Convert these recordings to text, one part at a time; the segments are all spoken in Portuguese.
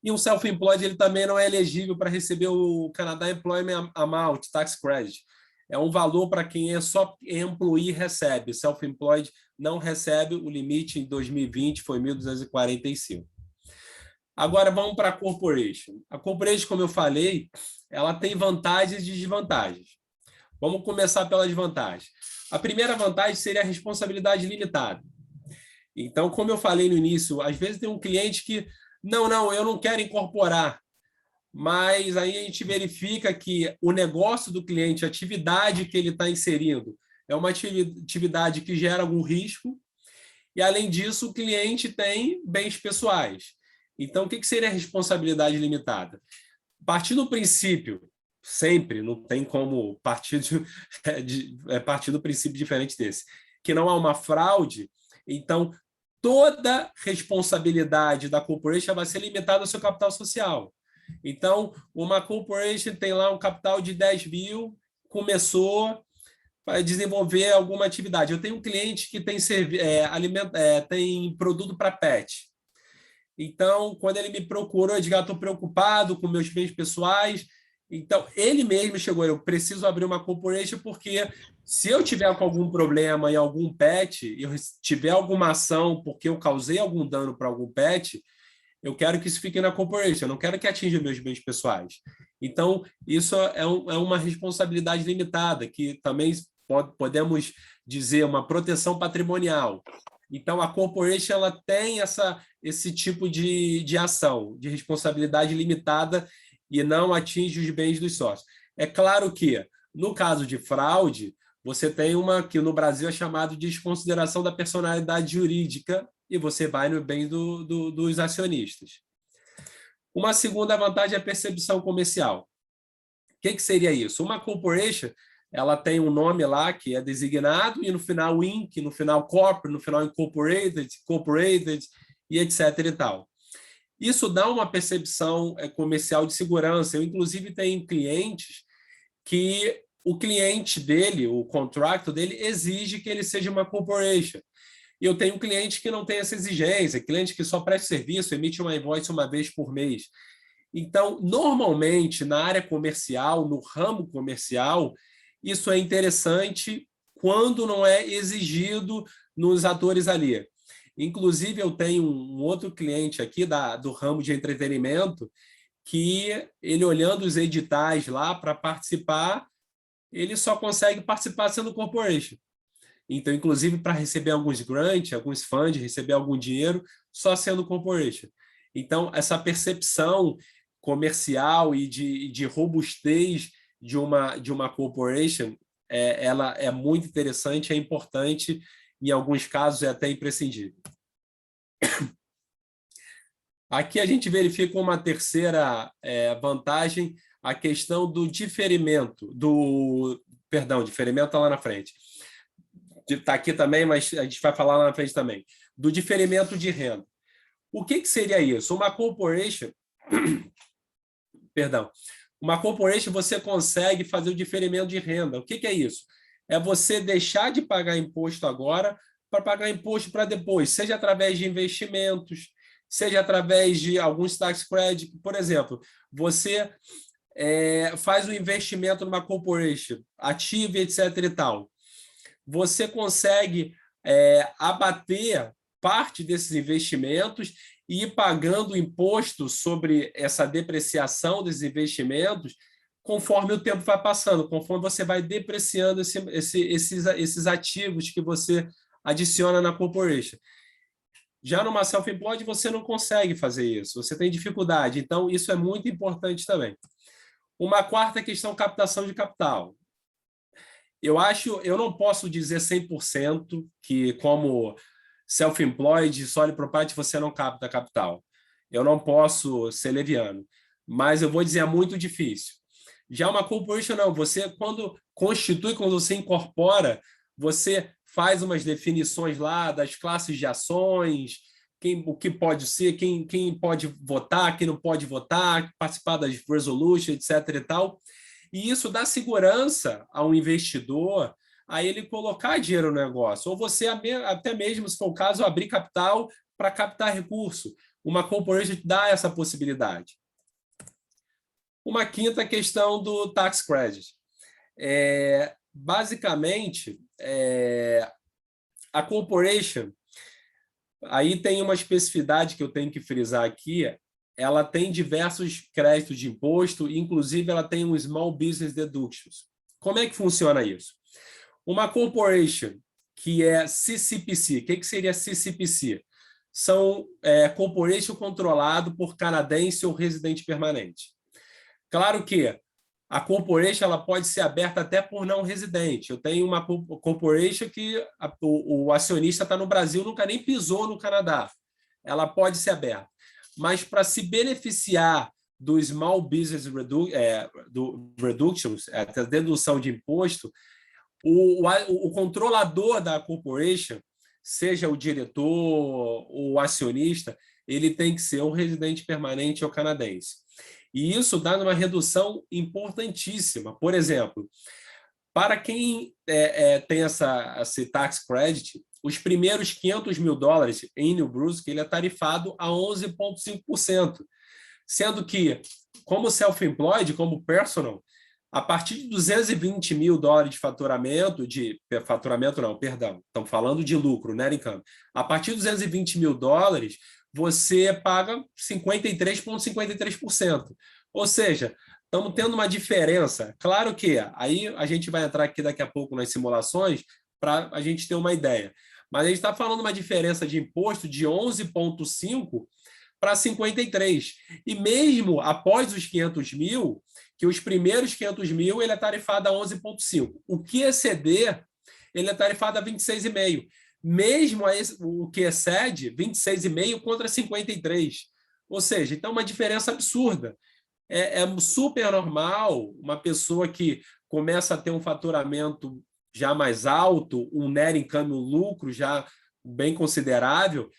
E um self-employed ele também não é elegível para receber o Canada Employment Amount, Tax Credit. É um valor para quem é só employee recebe. Self-employed não recebe, o limite em 2020 foi 1.245. Agora vamos para a corporation. A corporation, como eu falei, ela tem vantagens e desvantagens. Vamos começar pelas vantagens. A primeira vantagem seria a responsabilidade limitada. Então, como eu falei no início, às vezes tem um cliente que, não, eu não quero incorporar, mas aí a gente verifica que o negócio do cliente, a atividade que ele está inserindo, é uma atividade que gera algum risco, e, além disso, o cliente tem bens pessoais. Então, o que seria a responsabilidade limitada? Partir do princípio, sempre, não tem como partir do princípio diferente desse, que não há uma fraude, então toda responsabilidade da corporation vai ser limitada ao seu capital social. Então, uma corporation tem lá um capital de 10 mil, começou a desenvolver alguma atividade. Eu tenho um cliente que tem, tem produto para pet. Então, quando ele me procurou, Edgar, estou preocupado com meus bens pessoais. Então, ele mesmo chegou, eu preciso abrir uma corporation porque se eu tiver com algum problema em algum pet, eu tiver alguma ação porque eu causei algum dano para algum pet, eu quero que isso fique na corporation, eu não quero que atinja meus bens pessoais. Então, isso é uma responsabilidade limitada, que também podemos dizer uma proteção patrimonial. Então, a corporation ela tem esse tipo de ação, de responsabilidade limitada e não atinge os bens dos sócios. É claro que, no caso de fraude, você tem uma que no Brasil é chamado de desconsideração da personalidade jurídica e você vai no bem dos acionistas. Uma segunda vantagem é a percepção comercial. O que seria isso? Uma corporation ela tem um nome lá que é designado e no final Inc., no final Corp, no final Incorporated, Corporated e etc. e tal. Isso dá uma percepção comercial de segurança. Eu, inclusive, tenho clientes que o cliente dele, o contrato dele, exige que ele seja uma corporation. E eu tenho cliente que não tem essa exigência, cliente que só presta serviço, emite uma invoice uma vez por mês. Então, normalmente, na área comercial, no ramo comercial, isso é interessante quando não é exigido nos atores ali. Inclusive, eu tenho um outro cliente aqui do ramo de entretenimento que ele, olhando os editais lá para participar, ele só consegue participar sendo corporation. Então, inclusive, para receber alguns grants, alguns funds, receber algum dinheiro, só sendo corporation. Então, essa percepção comercial e de robustez de uma corporation, ela é muito interessante, é importante, em alguns casos é até imprescindível. Aqui a gente verifica uma terceira vantagem, a questão do diferimento, diferimento está lá na frente. Está aqui também, mas a gente vai falar lá na frente também, do diferimento de renda. O que seria isso? Uma corporation, uma corporation você consegue fazer o diferimento de renda. O que é isso? É você deixar de pagar imposto agora para pagar imposto para depois, seja através de investimentos, seja através de alguns tax credit. Por exemplo, você faz um investimento numa corporation, ativa, etc. e tal. Você consegue abater parte desses investimentos e ir pagando imposto sobre essa depreciação desses investimentos conforme o tempo vai passando, conforme você vai depreciando esses ativos que você adiciona na corporation. Já numa self-employed, você não consegue fazer isso, você tem dificuldade. Então, isso é muito importante também. Uma quarta questão, captação de capital. Eu não posso dizer 100% que, como self-employed, sole propriety, você não capta capital. Eu não posso ser leviano, mas eu vou dizer, é muito difícil. Já uma corporation, não. Você, quando constitui, quando você incorpora, você faz umas definições lá das classes de ações, o que pode ser, quem pode votar, quem não pode votar, participar das resolutions, etc. e tal. E isso dá segurança ao investidor a ele colocar dinheiro no negócio. Ou você, até mesmo, se for o caso, abrir capital para captar recurso. Uma corporation dá essa possibilidade. Uma quinta questão do tax credit. Basicamente, a corporation, aí tem uma especificidade que eu tenho que frisar aqui, ela tem diversos créditos de imposto, inclusive ela tem um Small Business Deductions. Como é que funciona isso? Uma corporation que é CCPC, o que seria CCPC? São corporation controlado por canadense ou residente permanente. Claro que a corporation ela pode ser aberta até por não residente. Eu tenho uma corporation que o acionista está no Brasil, nunca nem pisou no Canadá. Ela pode ser aberta. Mas para se beneficiar do Small Business Reductions, a dedução de imposto, o controlador da corporation, seja o diretor ou o acionista, ele tem que ser um residente permanente ou canadense. E isso dá uma redução importantíssima. Por exemplo, para quem tem esse tax credit, os primeiros $500.000 em New Brunswick, ele é tarifado a 11,5%, sendo que, como self-employed, como personal, a partir de $220.000 de faturamento, estamos falando de lucro, net income. A partir de $220.000, você paga 53,53%. Ou seja, estamos tendo uma diferença. Claro que aí a gente vai entrar aqui daqui a pouco nas simulações para a gente ter uma ideia. Mas a gente está falando uma diferença de imposto de 11,5% para 53%. E mesmo após os 500 mil, que os primeiros 500 mil ele é tarifado a 11,5%. O que exceder, ele é tarifado a 26,5%. Mesmo o que excede, 26,5% contra 53%. Ou seja, então uma diferença absurda. É super normal uma pessoa que começa a ter um faturamento já mais alto, um net income, um lucro já bem considerável,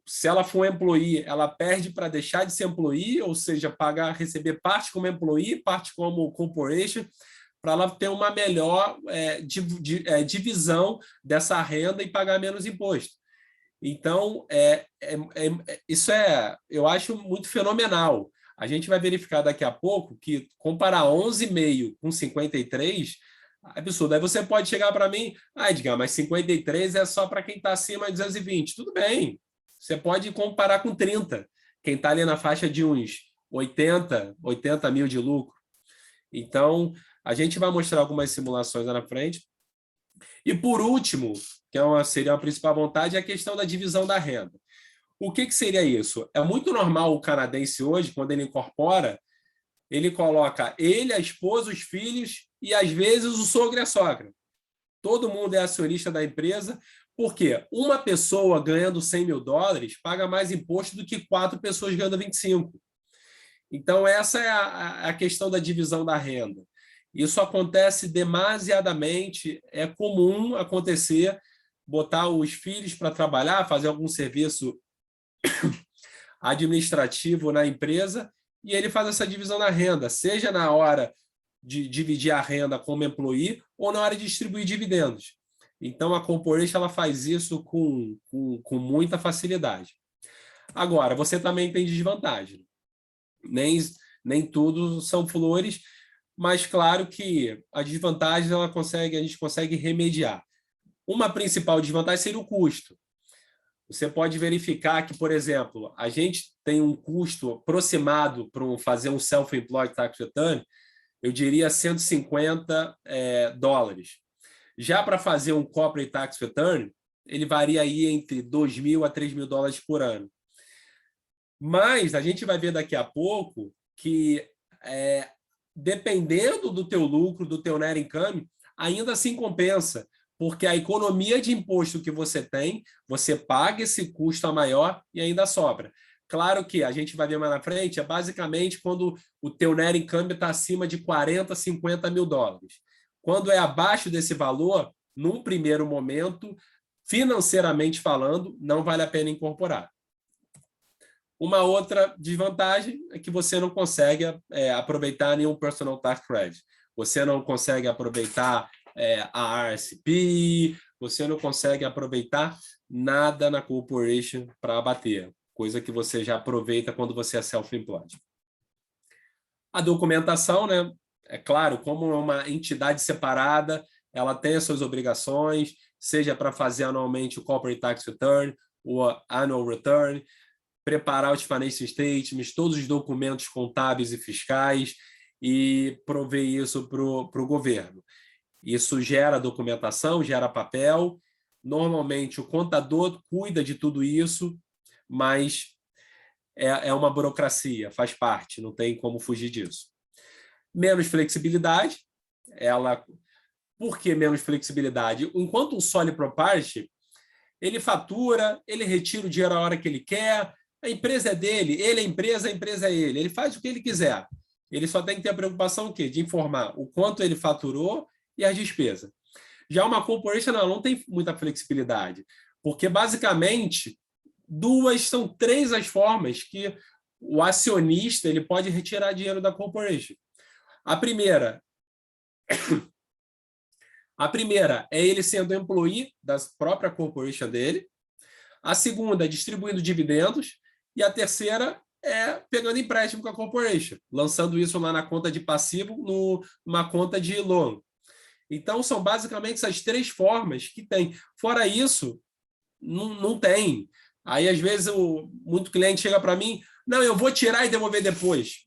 se ela for employee, ela perde para deixar de ser employee, ou seja, receber parte como employee, parte como corporation, para ela ter uma melhor divisão dessa renda e pagar menos imposto. Então, isso eu acho muito fenomenal. A gente vai verificar daqui a pouco que comparar 11,5 com 53 é absurdo. Aí você pode chegar para mim, Edgar, mas 53 é só para quem está acima de 220. Tudo bem, você pode comparar com 30, quem está ali na faixa de uns 80 mil de lucro. Então, a gente vai mostrar algumas simulações lá na frente. E, por último, que seria a principal vontade, é a questão da divisão da renda. O que seria isso? É muito normal o canadense hoje, quando ele incorpora, ele coloca ele, a esposa, os filhos e, às vezes, o sogro e a sogra. Todo mundo é acionista da empresa, porque uma pessoa ganhando $100.000 paga mais imposto do que 4 pessoas ganhando 25. Então, essa é a questão da divisão da renda. Isso acontece demasiadamente, é comum acontecer, botar os filhos para trabalhar, fazer algum serviço administrativo na empresa, e ele faz essa divisão da renda, seja na hora de dividir a renda como employee ou na hora de distribuir dividendos. Então, a corporation ela faz isso com muita facilidade. Agora, você também tem desvantagem. Nem tudo são flores, mas claro que a desvantagem a gente consegue remediar. Uma principal desvantagem seria o custo. Você pode verificar que, por exemplo, a gente tem um custo aproximado para fazer um self-employed tax return, eu diria $150. Já para fazer um corporate tax return, ele varia aí entre $2.000 a $3.000 por ano. Mas a gente vai ver daqui a pouco que, dependendo do teu lucro, do teu net income, ainda assim compensa, porque a economia de imposto que você tem, você paga esse custo a maior e ainda sobra. Claro que a gente vai ver mais na frente, é basicamente quando o teu net income está acima de $40, $50 mil. Quando é abaixo desse valor, num primeiro momento, financeiramente falando, não vale a pena incorporar. Uma outra desvantagem é que você não consegue aproveitar nenhum Personal Tax Credit. Você não consegue aproveitar a RSP, você não consegue aproveitar nada na corporation para abater. coisa que você já aproveita quando você é self-employed. A documentação, né? É claro, como é uma entidade separada, ela tem as suas obrigações, seja para fazer anualmente o Corporate Tax Return, o Annual Return, preparar os financial statements, todos os documentos contábeis e fiscais e prover isso para o governo. Isso gera documentação, gera papel. Normalmente, o contador cuida de tudo isso, mas é uma burocracia, faz parte, não tem como fugir disso. Menos flexibilidade. Por que menos flexibilidade? Enquanto um sole propriety, ele fatura, ele retira o dinheiro a hora que ele quer, a empresa é dele, ele é a empresa é ele faz o que ele quiser. Ele só tem que ter a preocupação o quê? De informar o quanto ele faturou e as despesas. Já uma corporation não tem muita flexibilidade, porque basicamente são três as formas que o acionista ele pode retirar dinheiro da corporation. A primeira é ele sendo employee da própria corporation dele. A segunda é distribuindo dividendos. E a terceira é pegando empréstimo com a corporation, lançando isso lá na conta de passivo, numa conta de loan. Então, são basicamente essas três formas que tem. Fora isso, não tem. Aí, às vezes, muito cliente chega para mim, não, eu vou tirar e devolver depois.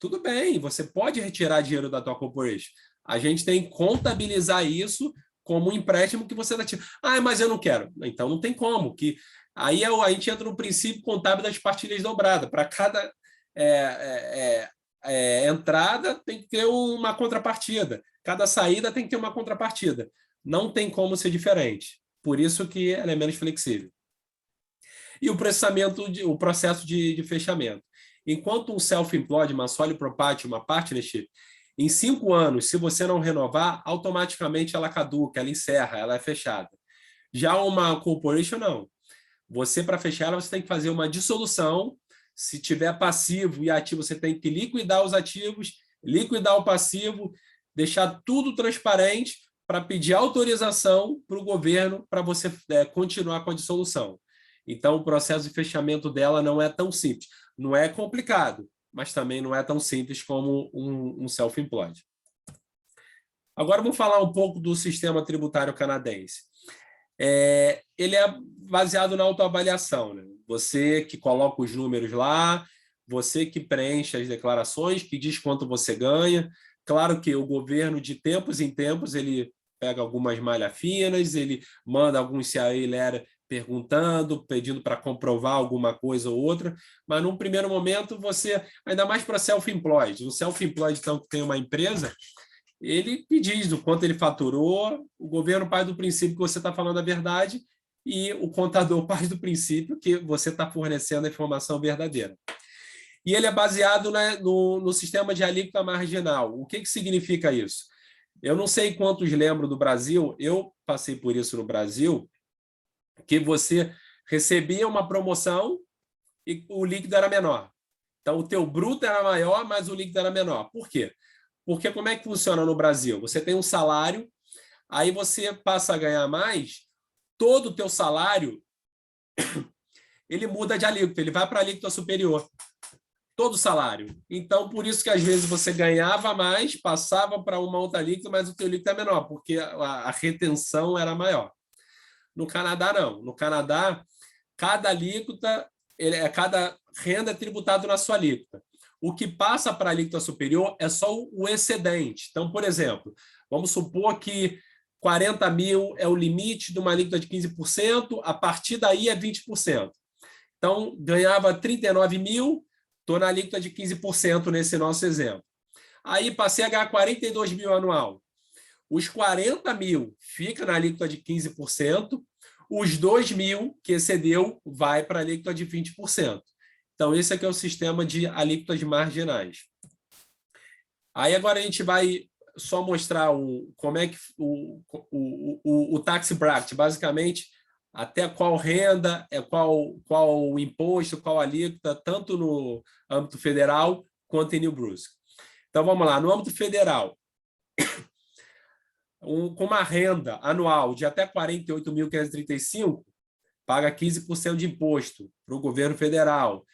Tudo bem, você pode retirar dinheiro da tua corporation. A gente tem que contabilizar isso como um empréstimo que você está tirando. Ah, mas eu não quero. Então, não tem como. Aí a gente entra no princípio contábil das partilhas dobradas. Para cada entrada tem que ter uma contrapartida. Cada saída tem que ter uma contrapartida. Não tem como ser diferente. Por isso que ela é menos flexível. E o processo de fechamento. Enquanto um self-employed, uma sole propriety, uma partnership, em 5 anos, se você não renovar, automaticamente ela caduca, ela encerra, ela é fechada. Já uma corporation, não. Você, para fechar ela, você tem que fazer uma dissolução. Se tiver passivo e ativo, você tem que liquidar os ativos, liquidar o passivo, deixar tudo transparente para pedir autorização para o governo para você continuar com a dissolução. Então, o processo de fechamento dela não é tão simples. Não é complicado, mas também não é tão simples como um self-employed. Agora, vamos falar um pouco do sistema tributário canadense. Ele é baseado na autoavaliação, né? Você que coloca os números lá, você que preenche as declarações, que diz quanto você ganha. Claro que o governo, de tempos em tempos, ele pega algumas malhas finas, ele manda alguns CRA letter perguntando, pedindo para comprovar alguma coisa ou outra, mas num primeiro momento você, ainda mais para self-employed, o self-employed então que tem uma empresa, ele diz do quanto ele faturou, o governo parte do princípio que você está falando a verdade e o contador parte do princípio que você está fornecendo a informação verdadeira. E ele é baseado no sistema de alíquota marginal. O que significa isso? Eu não sei quantos lembram do Brasil, eu passei por isso no Brasil, que você recebia uma promoção e o líquido era menor. Então, o teu bruto era maior, mas o líquido era menor. Por quê? Porque como é que funciona no Brasil? Você tem um salário, aí você passa a ganhar mais, todo o teu salário ele muda de alíquota, ele vai para a alíquota superior. Todo o salário. Então, por isso que às vezes você ganhava mais, passava para uma outra alíquota, mas o teu líquido é menor, porque a retenção era maior. No Canadá, não. No Canadá, cada alíquota, cada renda é tributado na sua alíquota. O que passa para a alíquota superior é só o excedente. Então, por exemplo, vamos supor que 40 mil é o limite de uma alíquota de 15%, a partir daí é 20%. Então, ganhava 39 mil, estou na alíquota de 15% nesse nosso exemplo. Aí passei a ganhar 42 mil anual. Os 40 mil fica na alíquota de 15%, os 2 mil que excedeu vai para a alíquota de 20%. Então, esse aqui é o sistema de alíquotas marginais. Aí agora a gente vai só mostrar como é que o tax bracket, basicamente, até qual renda, qual imposto, qual alíquota, tanto no âmbito federal quanto em New Brunswick. Então, vamos lá. No âmbito federal, com uma renda anual de até 48.535, paga 15% de imposto para o governo federal